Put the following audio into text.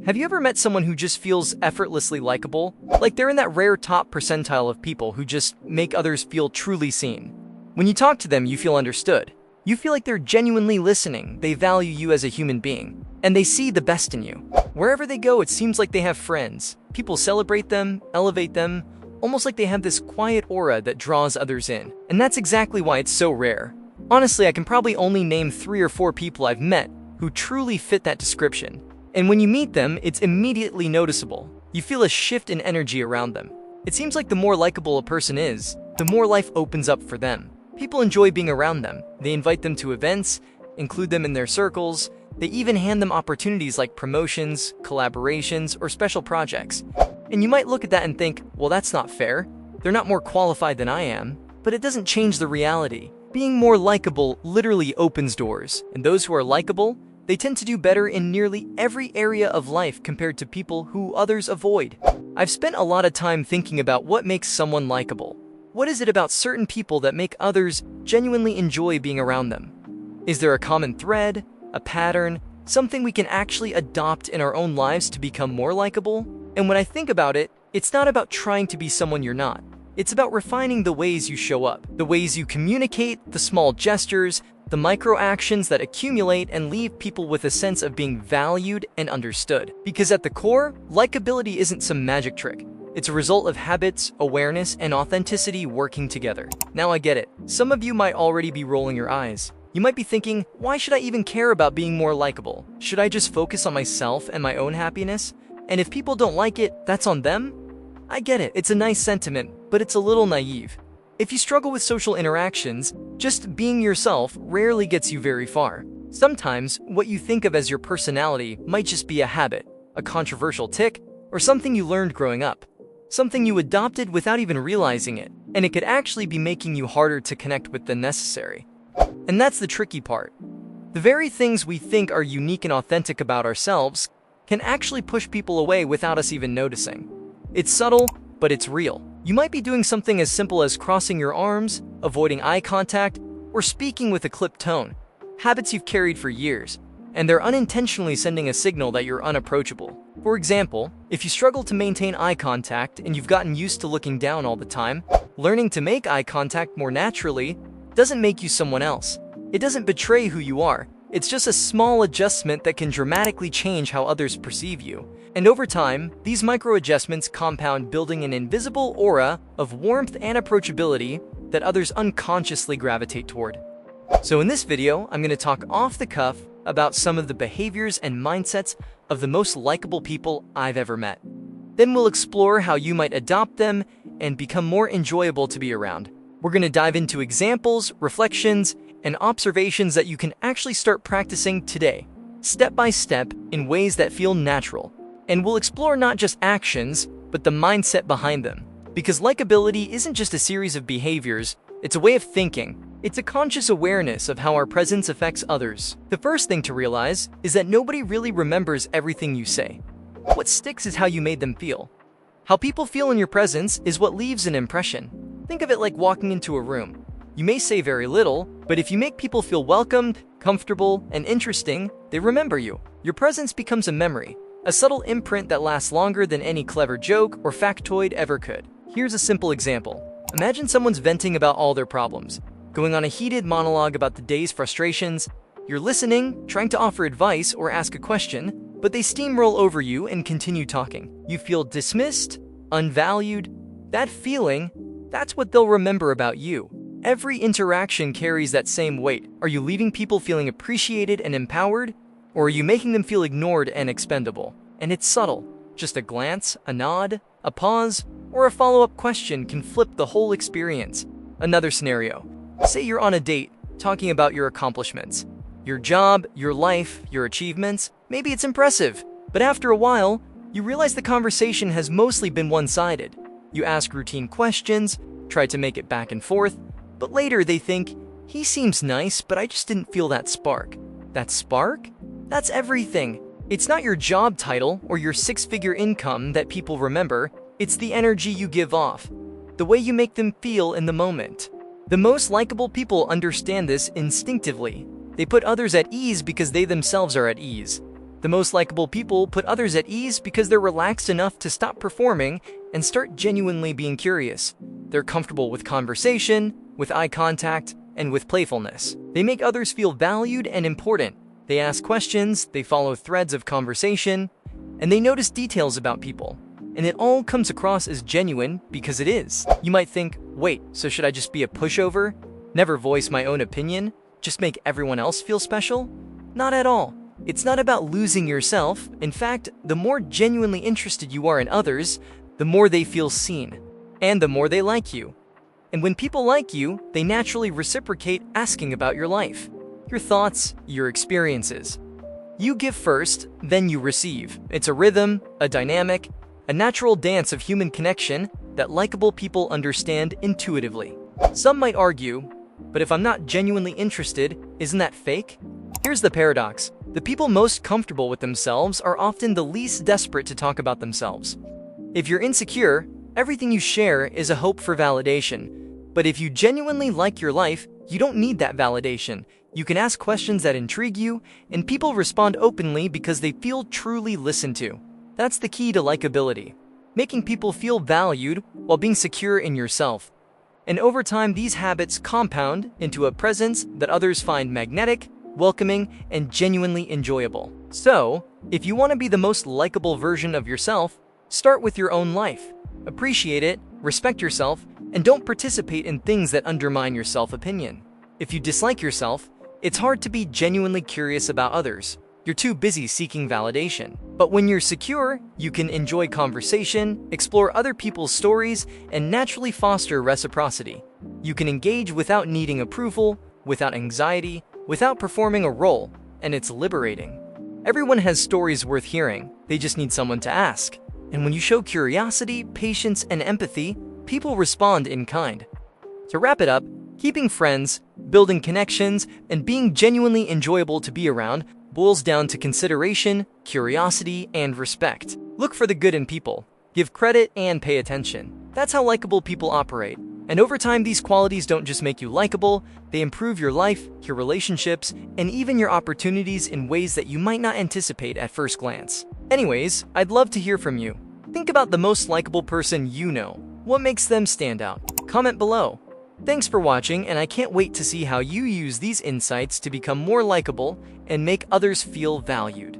Have you ever met someone who just feels effortlessly likable? Like they're in that rare top percentile of people who just make others feel truly seen. When you talk to them, you feel understood. You feel like they're genuinely listening, they value you as a human being, and they see the best in you. Wherever they go, it seems like they have friends. People celebrate them, elevate them, almost like they have this quiet aura that draws others in. And that's exactly why it's so rare. Honestly, I can probably only name 3 or 4 people I've met who truly fit that description. And when you meet them, it's immediately noticeable. You feel a shift in energy around them. It seems like the more likable a person is, the more life opens up for them. People enjoy being around them. They invite them to events, include them in their circles. They even hand them opportunities like promotions, collaborations, or special projects. And you might look at that and think, well, that's not fair. They're not more qualified than I am. But it doesn't change the reality. Being more likable literally opens doors, and those who are likable, they tend to do better in nearly every area of life compared to people who others avoid. I've spent a lot of time thinking about what makes someone likable. What is it about certain people that make others genuinely enjoy being around them? Is there a common thread, a pattern, something we can actually adopt in our own lives to become more likable? And when I think about it, it's not about trying to be someone you're not. It's about refining the ways you show up, the ways you communicate, the small gestures, the micro actions that accumulate and leave people with a sense of being valued and understood. Because at the core, likability isn't some magic trick. It's a result of habits, awareness, and authenticity working together. Now I get it. Some of you might already be rolling your eyes. You might be thinking, why should I even care about being more likable? Should I just focus on myself and my own happiness? And if people don't like it, that's on them? I get it. It's a nice sentiment, but it's a little naive. If you struggle with social interactions, just being yourself rarely gets you very far. Sometimes, what you think of as your personality might just be a habit, a controversial tic, or something you learned growing up. Something you adopted without even realizing it, and it could actually be making you harder to connect with than necessary. And that's the tricky part. The very things we think are unique and authentic about ourselves can actually push people away without us even noticing. It's subtle, but it's real. You might be doing something as simple as crossing your arms, avoiding eye contact, or speaking with a clipped tone. Habits you've carried for years, and they're unintentionally sending a signal that you're unapproachable. For example, if you struggle to maintain eye contact and you've gotten used to looking down all the time, learning to make eye contact more naturally doesn't make you someone else. It doesn't betray who you are. It's just a small adjustment that can dramatically change how others perceive you. And over time, these micro adjustments compound, building an invisible aura of warmth and approachability that others unconsciously gravitate toward. So in this video, I'm going to talk off the cuff about some of the behaviors and mindsets of the most likable people I've ever met. Then we'll explore how you might adopt them and become more enjoyable to be around. We're going to dive into examples, reflections, and observations that you can actually start practicing today, step by step, in ways that feel natural. And we'll explore not just actions, but the mindset behind them. Because likability isn't just a series of behaviors, it's a way of thinking. It's a conscious awareness of how our presence affects others. The first thing to realize is that nobody really remembers everything you say. What sticks is how you made them feel. How people feel in your presence is what leaves an impression. Think of it like walking into a room. You may say very little, but if you make people feel welcomed, comfortable, and interesting, they remember you. Your presence becomes a memory, a subtle imprint that lasts longer than any clever joke or factoid ever could. Here's a simple example. Imagine someone's venting about all their problems, going on a heated monologue about the day's frustrations. You're listening, trying to offer advice or ask a question, but they steamroll over you and continue talking. You feel dismissed, unvalued. That feeling, that's what they'll remember about you. Every interaction carries that same weight. Are you leaving people feeling appreciated and empowered? Or are you making them feel ignored and expendable? And it's subtle. Just a glance, a nod, a pause, or a follow-up question can flip the whole experience. Another scenario. Say you're on a date, talking about your accomplishments. Your job, your life, your achievements. Maybe it's impressive. But after a while, you realize the conversation has mostly been one-sided. You ask routine questions, try to make it back and forth, but later they think, he seems nice, but I just didn't feel that spark. That spark? That's everything. It's not your job title or your 6-figure income that people remember. It's the energy you give off, the way you make them feel in the moment. The most likable people understand this instinctively. They put others at ease because they themselves are at ease. The most likable people put others at ease because they're relaxed enough to stop performing and start genuinely being curious. They're comfortable with conversation, with eye contact, and with playfulness. They make others feel valued and important. They ask questions, they follow threads of conversation, and they notice details about people. And it all comes across as genuine because it is. You might think, wait, so should I just be a pushover? Never voice my own opinion? Just make everyone else feel special? Not at all. It's not about losing yourself. In fact, the more genuinely interested you are in others, the more they feel seen, and the more they like you. And when people like you, they naturally reciprocate, asking about your life, your thoughts, your experiences. You give first, then you receive. It's a rhythm, a dynamic, a natural dance of human connection that likable people understand intuitively. Some might argue, but if I'm not genuinely interested, isn't that fake? Here's the paradox. The people most comfortable with themselves are often the least desperate to talk about themselves. If you're insecure, everything you share is a hope for validation. But if you genuinely like your life, you don't need that validation. You can ask questions that intrigue you, and people respond openly because they feel truly listened to. That's the key to likability, making people feel valued while being secure in yourself. And over time, these habits compound into a presence that others find magnetic, welcoming, and genuinely enjoyable. So, if you want to be the most likable version of yourself, start with your own life. Appreciate it, respect yourself, and don't participate in things that undermine your self-opinion. If you dislike yourself, it's hard to be genuinely curious about others. You're too busy seeking validation. But when you're secure, you can enjoy conversation, explore other people's stories, and naturally foster reciprocity. You can engage without needing approval, without anxiety, without performing a role, and it's liberating. Everyone has stories worth hearing, they just need someone to ask. And when you show curiosity, patience, and empathy, people respond in kind. To wrap it up, keeping friends, building connections, and being genuinely enjoyable to be around boils down to consideration, curiosity, and respect. Look for the good in people, give credit, and pay attention. That's how likable people operate. And over time, these qualities don't just make you likable, they improve your life, your relationships, and even your opportunities in ways that you might not anticipate at first glance. Anyways, I'd love to hear from you. Think about the most likable person you know. What makes them stand out? Comment below. Thanks for watching, and I can't wait to see how you use these insights to become more likable and make others feel valued.